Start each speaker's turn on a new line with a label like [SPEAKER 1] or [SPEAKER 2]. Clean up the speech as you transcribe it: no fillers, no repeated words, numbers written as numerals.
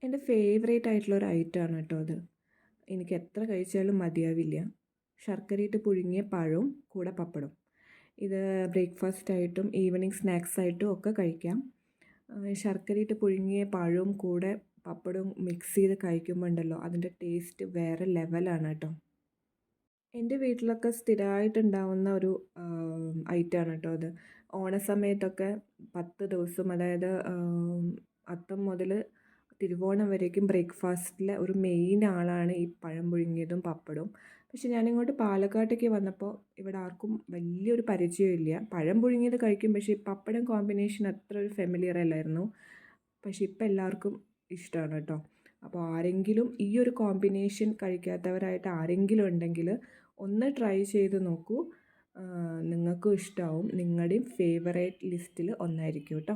[SPEAKER 1] എൻ്റെ ഫേവറേറ്റ് ആയിട്ടുള്ളൊരു ഐറ്റമാണ് കേട്ടോ അത്. എനിക്ക് എത്ര കഴിച്ചാലും മതിയാവില്ല. ശർക്കരയിട്ട് പുഴുങ്ങിയ പഴവും കൂടെ പപ്പടം. ഇത് ബ്രേക്ക്ഫാസ്റ്റ് ആയിട്ടും ഈവനിങ് സ്നാക്സ് ആയിട്ടും ഒക്കെ കഴിക്കാം. ശർക്കരയിട്ട് പുഴുങ്ങിയ പഴവും കൂടെ പപ്പടവും മിക്സ് ചെയ്ത് കഴിക്കുമ്പോൾ ഉണ്ടല്ലോ അതിൻ്റെ ടേസ്റ്റ് വേറെ ലെവലാണ് കേട്ടോ. എൻ്റെ വീട്ടിലൊക്കെ സ്ഥിരമായിട്ടുണ്ടാവുന്ന ഒരു ഐറ്റമാണ് കേട്ടോ അത്. ഓണസമയത്തൊക്കെ 10 ദിവസം, അതായത് അത്തം മുതൽ തിരുവോണം വരേക്കും ബ്രേക്ക്ഫാസ്റ്റിലെ ഒരു മെയിൻ ആളാണ് ഈ പഴം പുഴുങ്ങിയതും പപ്പടവും. പക്ഷെ ഞാനിങ്ങോട്ട് പാലക്കാട്ടേക്ക് വന്നപ്പോൾ ഇവിടെ ആർക്കും വലിയൊരു പരിചയമില്ല. പഴം പുഴുങ്ങിയത് കഴിക്കും, പക്ഷേ ഈ പപ്പടം കോമ്പിനേഷൻ അത്ര ഒരു ഫെമിലിയർ അല്ലായിരുന്നു. പക്ഷെ ഇപ്പം എല്ലാവർക്കും ഇഷ്ടമാണ് കേട്ടോ. അപ്പോൾ ആരെങ്കിലും ഈ ഒരു കോമ്പിനേഷൻ കഴിക്കാത്തവരായിട്ട് ആരെങ്കിലും ഉണ്ടെങ്കിൽ ഒന്ന് ട്രൈ ചെയ്ത് നോക്കൂ. നിങ്ങൾക്കും ഇഷ്ടമാവും. നിങ്ങളുടെയും ഫേവറേറ്റ് ലിസ്റ്റിൽ ഒന്നായിരിക്കും കേട്ടോ.